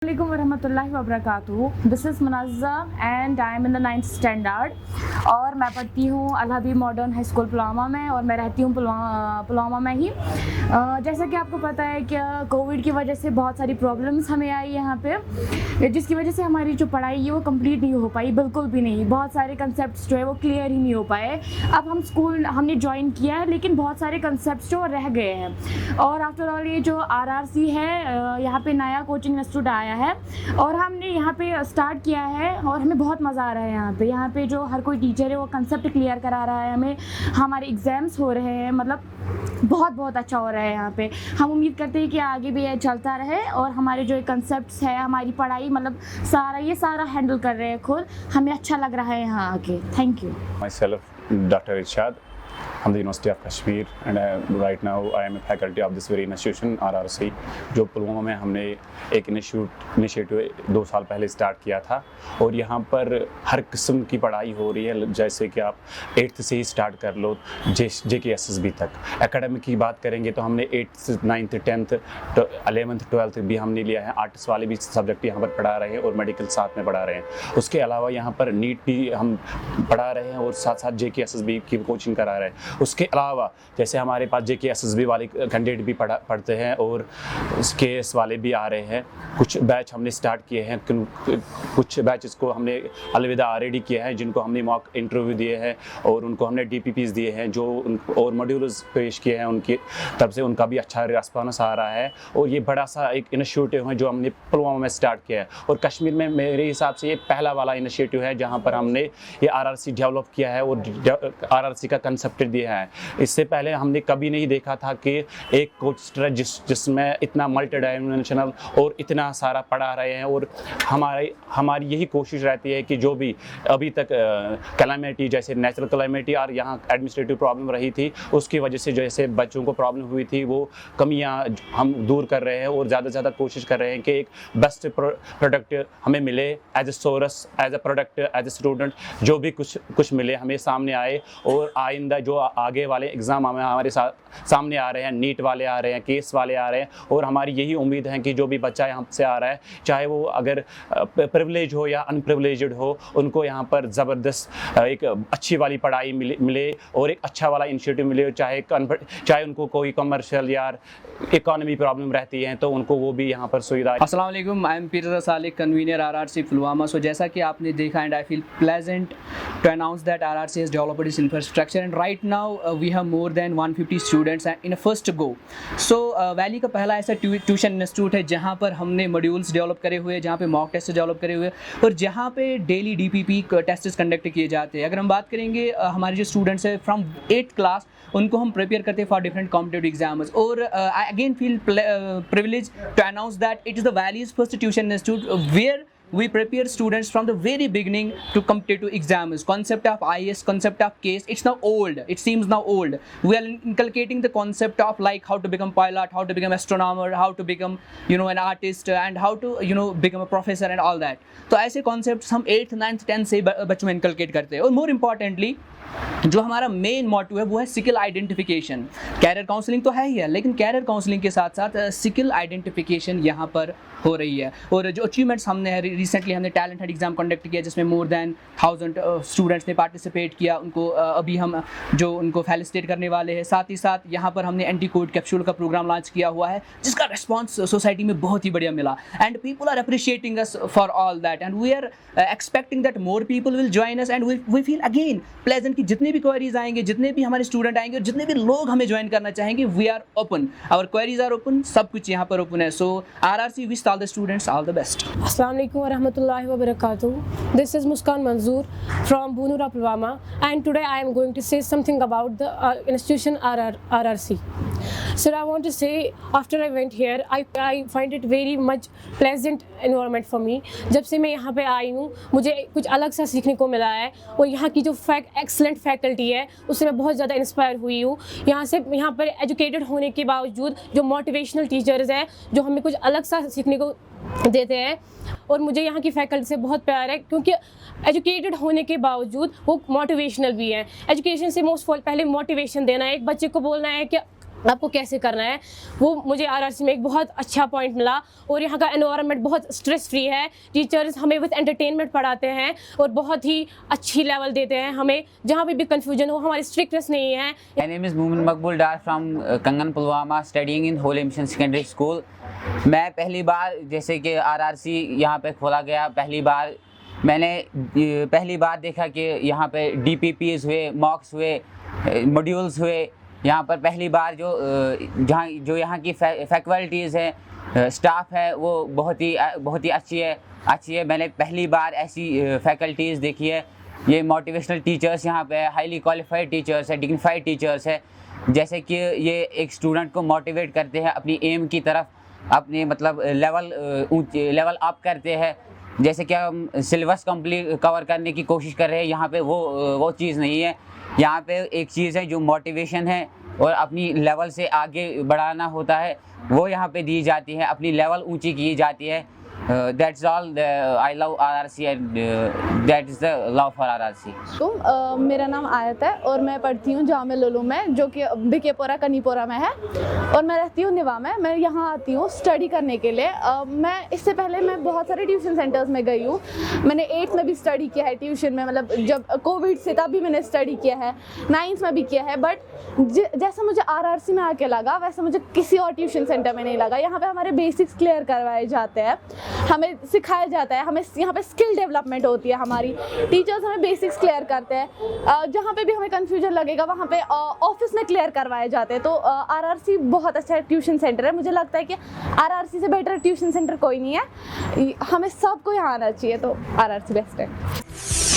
Assalamualaikum warahmatullahi wabarakatuh. This is Munazza and I am in the 9th standard और मैं पढ़ती हूँ अल हबीब modern high school Pulwama में और मैं रहती हूँ पुलवामा में ही। जैसा कि आपको पता है कि कोविड की वजह से बहुत सारी प्रॉब्लम्स हमें आई यहाँ पे, जिसकी वजह से हमारी जो पढ़ाई है वो कंप्लीट नहीं हो पाई, बिल्कुल भी नहीं। बहुत सारे कंसेप्ट्स जो है वो क्लियर ही नहीं हो पाए। अब हम स्कूल हमने ज्वाइन किया है लेकिन बहुत सारे कंसेप्ट्स जो रह गए हैं। और आफ्टर ऑल ये जो RRC है, यहाँ पे नया कोचिंग इंस्टीट्यूट आया है और हमने यहाँ पे स्टार्ट किया है और हमें बहुत मज़ा आ रहा है। यहाँ पे जो हर कोई टीचर है वो कंसेप्ट क्लियर करा रहा है हमें। हमारे एग्ज़ाम्स हो रहे हैं, मतलब बहुत अच्छा हो रहा है यहाँ पे। हम उम्मीद करते हैं कि आगे भी ये चलता रहे और हमारे जो कंसेप्ट्स है, हमारी पढ़ाई, मतलब सारा हैंडल कर रहे हैं खुद। हमें अच्छा लग रहा है यहाँ आके। Thank you. Myself, Dr. Irshad. I'm the University of Kashmir and right now I am a faculty of this very institution RRC, जो पुलवामा में हमने एक इनिशिएटिव 2 साल पहले स्टार्ट किया था। और यहाँ पर हर किस्म की पढ़ाई हो रही है, जैसे कि आप 8th से ही स्टार्ट कर लो JKSSB तक। एकेडमिक की बात करेंगे तो हमने 8th 9th 10th 11th 12th भी हमने लिया है। आर्ट्स वाले भी सब्जेक्ट यहाँ पर पढ़ा रहे हैं और मेडिकल साथ में पढ़ा रहे हैं। उसके अलावा यहाँ पर नीट भी हम पढ़ा रहे हैं और साथ JKSSB की कोचिंग करा रहे हैं। उसके अलावा जैसे हमारे पास JKSSB वाले कैंडिडेट भी पढ़ते हैं और KS वाले भी आ रहे हैं। कुछ बैच हमने स्टार्ट किए हैं, कुछ बैचेस को हमने अलविदा ऑलरेडी किया है, जिनको हमने मॉक इंटरव्यू दिए हैं और उनको हमने DPPs दिए हैं जो और मॉड्यूल्स पेश किए हैं। उनकी तब से उनका भी अच्छा रिस्पॉन्स आ रहा है और ये बड़ा सा एक इनिशिएटिव है जो हमने पुलवामा में स्टार्ट किया है। और कश्मीर में मेरे हिसाब से ये पहला वाला इनिशिएटिव है जहाँ पर हमने ये RRC डेवलप किया है और RRC का कंसेप्ट दिया है। इससे पहले हमने कभी नहीं देखा था कि एक कोच जिसमें इतना मल्टी डायमेंशनल और इतना सारा पढ़ा रहे हैं। और हमारी यही कोशिश रहती है कि जो भी अभी तक कैलामिटी, जैसे नेचुरल कैलामिटी और यहाँ एडमिनिस्ट्रेटिव प्रॉब्लम रही थी, उसकी वजह से जैसे बच्चों को प्रॉब्लम हुई थी, वो कमियाँ हम दूर कर रहे हैं और ज़्यादा से ज़्यादा कोशिश कर रहे हैं कि एक बेस्ट प्रोडक्ट हमें मिले as a source, as a product, as a student. जो भी कुछ मिले हमें सामने आए और आइंदा जो आगे वाले एग्ज़ाम हमारे सामने आ रहे हैं, नीट वाले आ रहे हैं, केस वाले आ रहे हैं। और हमारी यही उम्मीद है कि जो भी बच्चा यहाँ से आ रहा है, चाहे वो अगर प्रिविलेज हो या अनप्रिविलेज्ड हो, उनको यहाँ पर ज़बरदस्त एक अच्छी वाली पढ़ाई मिले और एक अच्छा वाला इनिशिएटिव मिले। चाहे उनको कोई कमर्शियल या इकोनॉमी प्रॉब्लम रहती है तो उनको वो भी यहाँ पर सुविधा। अस्सलाम वालेकुम, I am Peter Salik, convener RRC Pulwama. So जैसा कि आपने देखा and I feel pleasant to announce that RRC has developed its infrastructure and right now we have more than 150 students in a first go. So valley का पहला ऐसा tuition institute है जहाँ पर हमने मॉड्यूल्स डेवलप करे हुए, जहाँ पे मॉक टेस्ट डेवलप करे हुए और जहाँ पे डेली DPP टेस्ट कंडक्ट किए जाते हैं। अगर हम बात करेंगे हमारे जो स्टूडेंट्स हैं फ्रॉम 8th क्लास, उनको हम प्रिपेयर करते हैं फॉर डिफरेंट कॉम्पिटेटिव एग्जाम्स। और I again feel privilege to announce that it is the valley's first tuition institute where we prepare students from the very beginning to competitive exams. Concept of IS, concept of case, it's now old, it seems now old. We are inculcating the concept of like how to become pilot, how to become astronomer, how to become an artist and how to become a professor and all that. तो ऐसे concepts हम 8th 9th 10th से बच्चों में inculcate करते हैं। और more importantly जो हमारा मेन मोटिव है वो है स्किल आइडेंटिफिकेशन। कैरियर काउंसलिंग तो है ही है, लेकिन कैरियर काउंसलिंग के साथ साथ स्किल आइडेंटिफिकेशन यहाँ पर हो रही है। और जो अचीवमेंट्स हमने रिसेंटली हमने टैलेंट हंट एग्जाम कंडक्ट किया जिसमें मोर देन 1000 स्टूडेंट्स ने पार्टिसिपेट किया। उनको अभी हम जो उनको फेलिसिटेट करने वाले हैं। साथ ही साथ यहाँ पर हमने एंटी कोविड कैप्सूल का प्रोग्राम लॉन्च किया हुआ है जिसका रिस्पॉन्स सोसाइटी में बहुत ही बढ़िया मिला and people are appreciating us for all that and we are expecting that more people will join us and we feel again pleasant कि जितने भी क्वेरीज आएंगे, जितने भी हमारे स्टूडेंट आएंगे और जितने भी लोग हमें ज्वाइन करना चाहेंगे, we are open, our queries are open, सब कुछ यहाँ पर ओपन है। So RRC wish all the students all the best. अस्सलाम वालेकुम वरहमतुल्लाहि वबरकातुहू। This is Muskan Manzoor from Bunura, Pulwama, and today I am going to say something about the institution RRC. So I want to say, after I went here, I find it very much pleasant environment for me. जब से मैं यहाँ पे आई हूँ मुझे कुछ अलग सा सीखने को मिला है और यहाँ की जो एक्सलेंट फैकल्टी है उससे मैं बहुत ज़्यादा इंस्पायर हुई हूँ। यहाँ पर एजुकेटेड होने के बावजूद जो मोटिवेशनल टीचर्स हैं जो हमें कुछ अलग सा सीखने को देते हैं और मुझे यहाँ की फैकल्टी से बहुत प्यार है क्योंकि एजुकेटेड होने के बावजूद वो मोटिवेशनल भी है। एजुकेशन से पहले मोटिवेशन देना है, एक बच्चे को बोलना है कि आपको कैसे करना है, वो मुझे आरआरसी में एक बहुत अच्छा पॉइंट मिला। और यहाँ का एनवायरनमेंट बहुत स्ट्रेस फ्री है, टीचर्स हमें विद एंटरटेनमेंट पढ़ाते हैं और बहुत ही अच्छी लेवल देते हैं हमें, जहाँ पे भी कंफ्यूजन हो हमारी स्ट्रिक्टनेस नहीं है। My name is Mumin Maqbul Dar from Kangan Pulwama, studying in Holy Mission Secondary School. मैं पहली बार जैसे कि आरआरसी यहाँ पे खोला गया, मैंने पहली बार देखा कि यहाँ पे डीपीपीज हुए, मॉक्स हुए, मॉड्यूल्स हुए। यहाँ पर पहली बार जो यहाँ की फैकल्टीज़ है, स्टाफ है, वो बहुत ही अच्छी है। मैंने पहली बार ऐसी फैकल्टीज़ देखी है। ये मोटिवेशनल टीचर्स यहाँ पे हाईली क्वालिफाइड टीचर्स है, डिग्निफाइड टीचर्स है। जैसे कि ये एक स्टूडेंट को मोटिवेट करते हैं अपनी एम की तरफ, अपने मतलब लेवल अप करते हैं। जैसे कि हम सिलेबस कंप्लीट कवर करने की कोशिश कर रहे हैं, यहाँ पे वो चीज़ नहीं है। यहाँ पे एक चीज़ है जो मोटिवेशन है और अपनी लेवल से आगे बढ़ाना होता है, वो यहाँ पे दी जाती है, अपनी लेवल ऊंची की जाती है। That's all. I love RRC and that is the love for RRC. तो मेरा नाम आयत है और मैं पढ़ती हूँ जामे लुलू में, जो कि बीकेपुरा कनीपुरा में है, और मैं रहती हूँ निवा में। मैं यहाँ आती हूँ स्टडी करने के लिए। मैं इससे पहले मैं बहुत सारे ट्यूशन सेंटर्स में गई हूँ। मैंने 8th में भी स्टडी किया है ट्यूशन में, मतलब जब कोविड से तब भी मैंने स्टडी किया है, 9th में भी किया है। बट जैसा मुझे RRC में आके लगा वैसा मुझे किसी और ट्यूशन सेंटर में नहीं लगा। यहाँ पे हमारे बेसिक्स क्लियर करवाए जाते हैं, हमें सिखाया जाता है, हमें यहाँ पे स्किल डेवलपमेंट होती है। हमारी टीचर्स हमें बेसिक्स क्लियर करते हैं। जहाँ पे भी हमें कंफ्यूजन लगेगा वहाँ पे ऑफिस में क्लियर करवाए जाते हैं। तो RRC बहुत अच्छा ट्यूशन सेंटर है। मुझे लगता है कि RRC से बेटर ट्यूशन सेंटर कोई नहीं है। हमें सबको यहाँ आना चाहिए, तो RRC बेस्ट है।